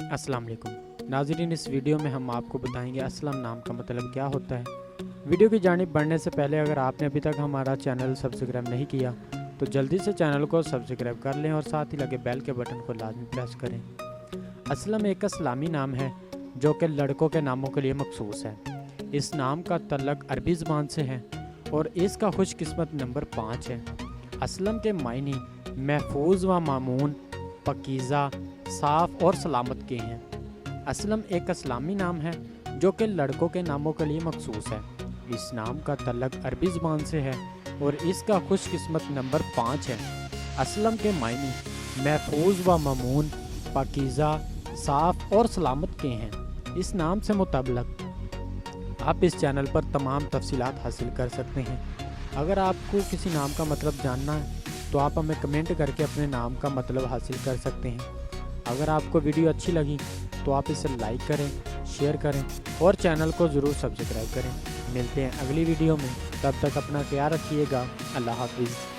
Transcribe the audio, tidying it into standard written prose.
अस्सलाम वालेकुम नाज़रीन, इस वीडियो में हम आपको बताएंगे असलम नाम का मतलब क्या होता है। वीडियो की जानिब बढ़ने से पहले अगर आपने अभी तक हमारा चैनल सब्सक्राइब नहीं किया तो जल्दी से चैनल को सब्सक्राइब कर लें और साथ ही लगे बेल के बटन को लाजमी प्रेस करें। असलम एक इस्लामी नाम है जो कि लड़कों के नामों के लिए मखसूस है। इस नाम का तल्लक अरबी ज़बान से है और इसका खुशकिस्मत नंबर 5 है। असलम के मायने महफूज व मामून, पकीज़ा, साफ़ और सलामत के हैं। असलम एक इस्लामी नाम है जो कि लड़कों के नामों के लिए मखसूस है। इस नाम का तल्लक अरबी ज़बान से है और इसका खुशकिस्मत नंबर 5 है। असलम के मायने महफूज व मामून, पकीज़ा, साफ़ और सलामत के हैं। इस नाम से मुतल्लक आप इस चैनल पर तमाम तफसीलात हासिल कर सकते हैं। अगर आपको किसी नाम का मतलब जानना है तो आप हमें कमेंट करके अपने नाम का मतलब हासिल कर सकते हैं। अगर आपको वीडियो अच्छी लगी तो आप इसे लाइक करें, शेयर करें और चैनल को ज़रूर सब्सक्राइब करें। मिलते हैं अगली वीडियो में, तब तक अपना ख्याल रखिएगा। अल्लाह हाफिज़।